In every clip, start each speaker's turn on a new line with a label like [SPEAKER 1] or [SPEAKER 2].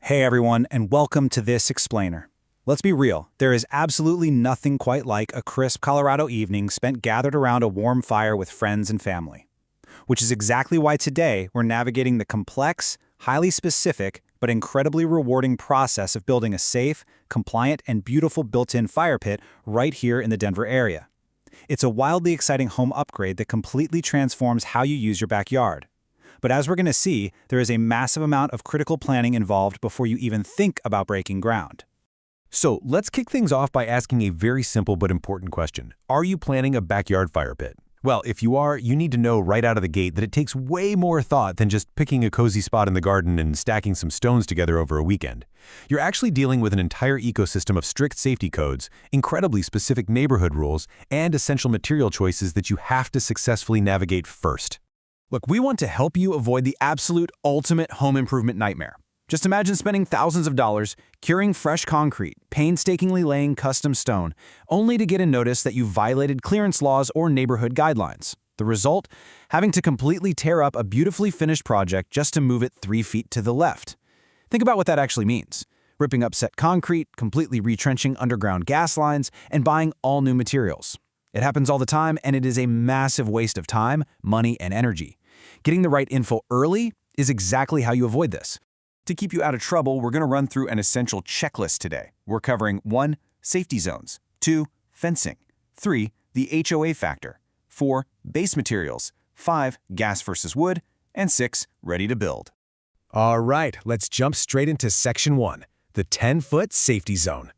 [SPEAKER 1] Hey everyone, and welcome to this explainer. Let's be real, there is absolutely nothing quite like a crisp Colorado evening spent gathered around a warm fire with friends and family. Which is exactly why today we're navigating the complex, highly specific, but incredibly rewarding process of building a safe, compliant, and beautiful built-in fire pit right here in the Denver area. It's a wildly exciting home upgrade that completely transforms how you use your backyard. But as we're going to see, there is a massive amount of critical planning involved before you even think about breaking ground.
[SPEAKER 2] So let's kick things off by asking a very simple but important question. Are you planning a backyard fire pit? Well, if you are, you need to know right out of the gate that it takes way more thought than just picking a cozy spot in the garden and stacking some stones together over a weekend. You're actually dealing with an entire ecosystem of strict safety codes, incredibly specific neighborhood rules, and essential material choices that you have to successfully navigate first.
[SPEAKER 1] Look, we want to help you avoid the absolute ultimate home improvement nightmare. Just imagine spending thousands of dollars, curing fresh concrete, painstakingly laying custom stone, only to get a notice that you violated clearance laws or neighborhood guidelines. The result? Having to completely tear up a beautifully finished project just to move it 3 feet to the left. Think about what that actually means. Ripping up set concrete, completely retrenching underground gas lines, and buying all new materials. It happens all the time, and it is a massive waste of time, money, and energy. Getting the right info early is exactly how you avoid this. To keep you out of trouble, we're going to run through an essential checklist today. We're covering 1. Safety zones, 2. Fencing, 3. The HOA factor, 4. Base materials, 5. Gas versus wood, and 6. Ready to build.
[SPEAKER 2] All right, let's jump straight into Section 1, the 10-foot safety zone.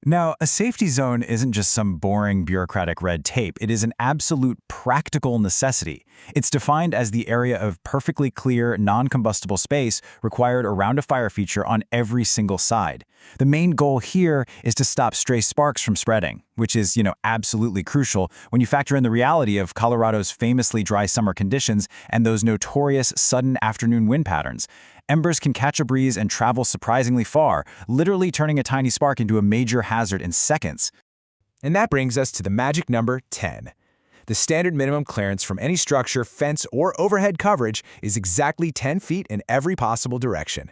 [SPEAKER 1] Now, a safety zone isn't just some boring bureaucratic red tape. It is an absolute practical necessity. It's defined as the area of perfectly clear, non-combustible space required around a fire feature on every single side. The main goal here is to stop stray sparks from spreading, which is, absolutely crucial when you factor in the reality of Colorado's famously dry summer conditions and those notorious sudden afternoon wind patterns. Embers can catch a breeze and travel surprisingly far, literally turning a tiny spark into a major hazard in seconds.
[SPEAKER 2] And that brings us to the magic number 10. The standard minimum clearance from any structure, fence, or overhead coverage is exactly 10 feet in every possible direction.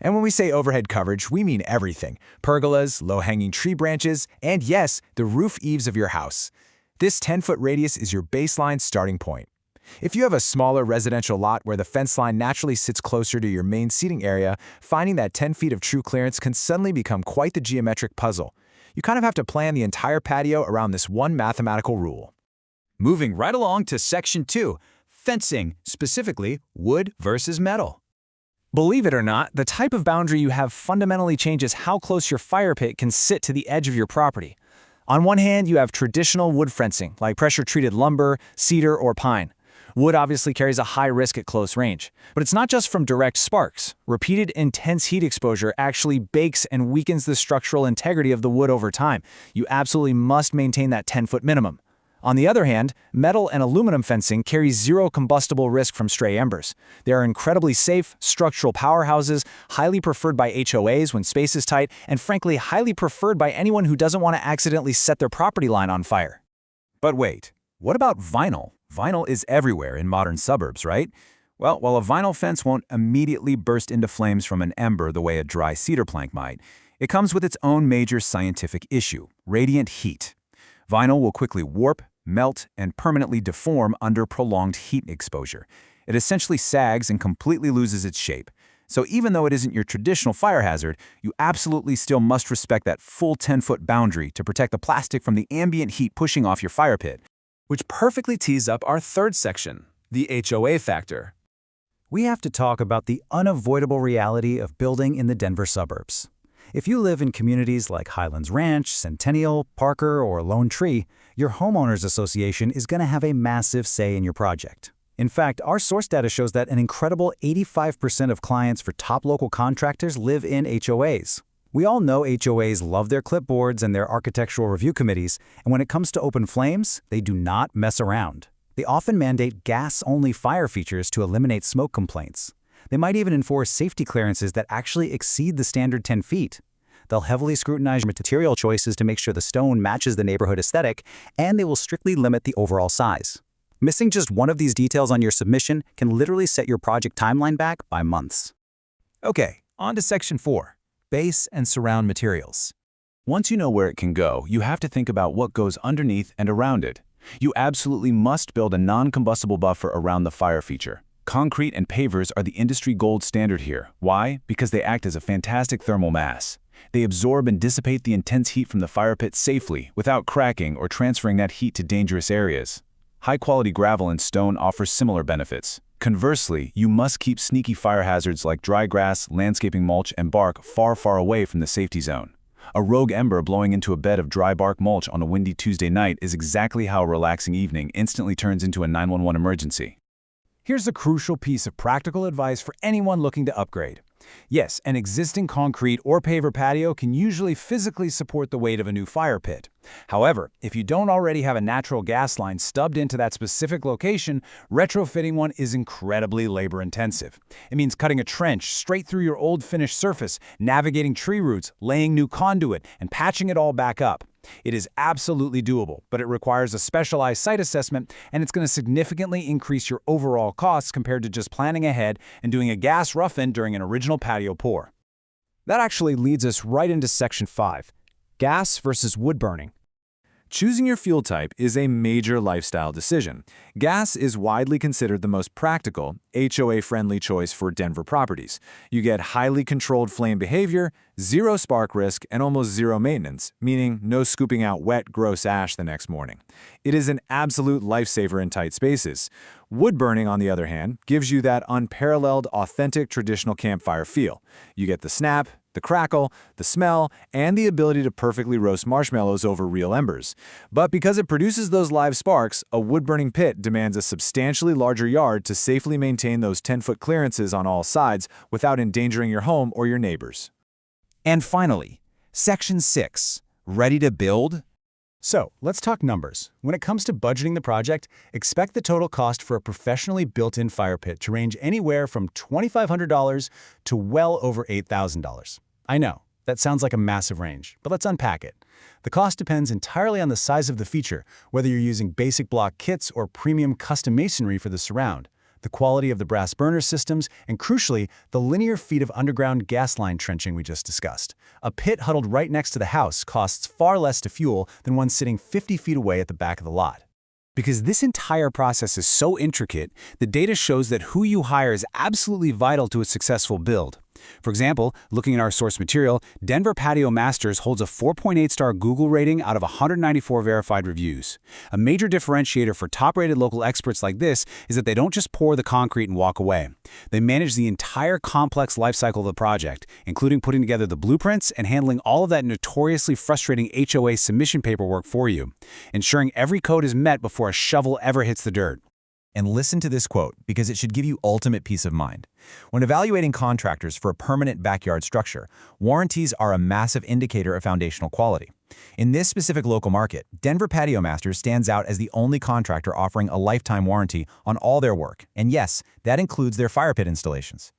[SPEAKER 2] And when we say overhead coverage, we mean everything: pergolas, low-hanging tree branches, and yes, the roof eaves of your house. This 10-foot radius is your baseline starting point. If you have a smaller residential lot where the fence line naturally sits closer to your main seating area, finding that 10 feet of true clearance can suddenly become quite the geometric puzzle. You kind of have to plan the entire patio around this one mathematical rule.
[SPEAKER 1] Moving right along to Section 2, fencing, specifically wood versus metal. Believe it or not, the type of boundary you have fundamentally changes how close your fire pit can sit to the edge of your property. On one hand, you have traditional wood fencing, like pressure-treated lumber, cedar, or pine. Wood obviously carries a high risk at close range. But it's not just from direct sparks. Repeated intense heat exposure actually bakes and weakens the structural integrity of the wood over time. You absolutely must maintain that 10-foot minimum. On the other hand, metal and aluminum fencing carry zero combustible risk from stray embers. They are incredibly safe, structural powerhouses, highly preferred by HOAs when space is tight, and frankly, highly preferred by anyone who doesn't want to accidentally set their property line on fire.
[SPEAKER 3] But wait, what about vinyl? Vinyl is everywhere in modern suburbs, right? Well, while a vinyl fence won't immediately burst into flames from an ember the way a dry cedar plank might, it comes with its own major scientific issue: radiant heat. Vinyl will quickly warp, melt, and permanently deform under prolonged heat exposure. It essentially sags and completely loses its shape. So even though it isn't your traditional fire hazard, you absolutely still must respect that full 10-foot boundary to protect the plastic from the ambient heat pushing off your fire pit.
[SPEAKER 2] Which perfectly tees up our third section, the HOA factor.
[SPEAKER 4] We have to talk about the unavoidable reality of building in the Denver suburbs. If you live in communities like Highlands Ranch, Centennial, Parker, or Lone Tree, your homeowners association is going to have a massive say in your project. In fact, our source data shows that an incredible 85% of clients for top local contractors live in HOAs. We all know HOAs love their clipboards and their architectural review committees, and when it comes to open flames, they do not mess around. They often mandate gas-only fire features to eliminate smoke complaints. They might even enforce safety clearances that actually exceed the standard 10 feet. They'll heavily scrutinize your material choices to make sure the stone matches the neighborhood aesthetic, and they will strictly limit the overall size. Missing just one of these details on your submission can literally set your project timeline back by months.
[SPEAKER 3] Okay,
[SPEAKER 1] On to Section 4, Base and Surround Materials.
[SPEAKER 3] Once you know where it can go, you have to think about what goes underneath and around it. You absolutely must build a non-combustible buffer around the fire feature. Concrete and pavers are the industry gold standard here. Why? Because they act as a fantastic thermal mass. They absorb and dissipate the intense heat from the fire pit safely without cracking or transferring that heat to dangerous areas. High-quality gravel and stone offer similar benefits. Conversely, you must keep sneaky fire hazards like dry grass, landscaping mulch, and bark far, far away from the safety zone. A rogue ember blowing into a bed of dry bark mulch on a windy Tuesday night is exactly how a relaxing evening instantly turns into a 911 emergency.
[SPEAKER 1] Here's a crucial piece of practical advice for anyone looking to upgrade. Yes, an existing concrete or paver patio can usually physically support the weight of a new fire pit. However, if you don't already have a natural gas line stubbed into that specific location, retrofitting one is incredibly labor-intensive. It means cutting a trench straight through your old finished surface, navigating tree roots, laying new conduit, and patching it all back up. It is absolutely doable, but it requires a specialized site assessment, and it's going to significantly increase your overall costs compared to just planning ahead and doing a gas rough-in during an original patio pour.
[SPEAKER 2] That actually leads us right into Section 5, gas versus wood burning.
[SPEAKER 3] Choosing your fuel type is a major lifestyle decision. Gas is widely considered the most practical, HOA-friendly choice for Denver properties. You get highly controlled flame behavior, zero spark risk, and almost zero maintenance, meaning no scooping out wet, gross ash the next morning. It is an absolute lifesaver in tight spaces. Wood burning, on the other hand, gives you that unparalleled, authentic traditional campfire feel. You get the snap, the crackle, the smell, and the ability to perfectly roast marshmallows over real embers. But because it produces those live sparks, a wood-burning pit demands a substantially larger yard to safely maintain those 10-foot clearances on all sides without endangering your home or your neighbors.
[SPEAKER 1] And finally, Section 6, Ready to Build?
[SPEAKER 4] So, let's talk numbers. When it comes to budgeting the project, expect the total cost for a professionally built-in fire pit to range anywhere from $2,500 to well over $8,000. I know, that sounds like a massive range, but let's unpack it. The cost depends entirely on the size of the feature, whether you're using basic block kits or premium custom masonry for the surround, the quality of the brass burner systems, and crucially, the linear feet of underground gas line trenching we just discussed. A pit huddled right next to the house costs far less to fuel than one sitting 50 feet away at the back of the lot.
[SPEAKER 1] Because this entire process is so intricate, the data shows that who you hire is absolutely vital to a successful build. For example, looking at our source material, Denver Patio Masters holds a 4.8-star Google rating out of 194 verified reviews. A major differentiator for top-rated local experts like this is that they don't just pour the concrete and walk away. They manage the entire complex life cycle of the project, including putting together the blueprints and handling all of that notoriously frustrating HOA submission paperwork for you, ensuring every code is met before a shovel ever hits the dirt.
[SPEAKER 3] And listen to this quote, because it should give you ultimate peace of mind. When evaluating contractors for a permanent backyard structure, warranties are a massive indicator of foundational quality. In this specific local market, Denver Patio Masters stands out as the only contractor offering a lifetime warranty on all their work. And yes, that includes their fire pit installations.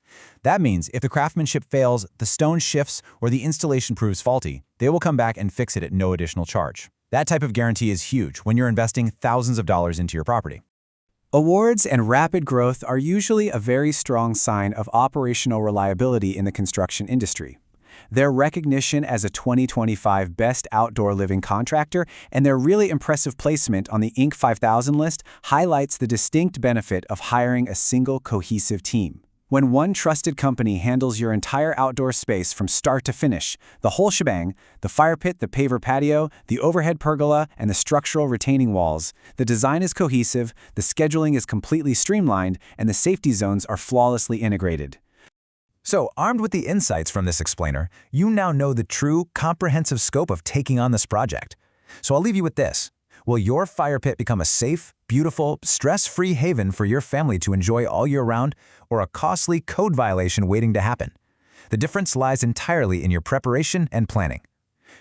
[SPEAKER 3] That means if the craftsmanship fails, the stone shifts, or the installation proves faulty, they will come back and fix it at no additional charge. That type of guarantee is huge when you're investing thousands of dollars into your property.
[SPEAKER 2] Awards and rapid growth are usually a very strong sign of operational reliability in the construction industry. Their recognition as a 2025 Best Outdoor Living Contractor and their really impressive placement on the Inc. 5000 list highlights the distinct benefit of hiring a single cohesive team. When one trusted company handles your entire outdoor space from start to finish, the whole shebang, the fire pit, the paver patio, the overhead pergola, and the structural retaining walls, the design is cohesive, the scheduling is completely streamlined, and the safety zones are flawlessly integrated.
[SPEAKER 3] So, armed with the insights from this explainer, you now know the true, comprehensive scope of taking on this project. So I'll leave you with this. Will your fire pit become a safe, beautiful, stress-free haven for your family to enjoy all year round, or a costly code violation waiting to happen? The difference lies entirely in your preparation and planning.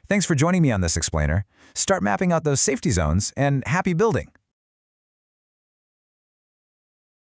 [SPEAKER 3] Thanks for joining me on this explainer. Start mapping out those safety zones, and happy building!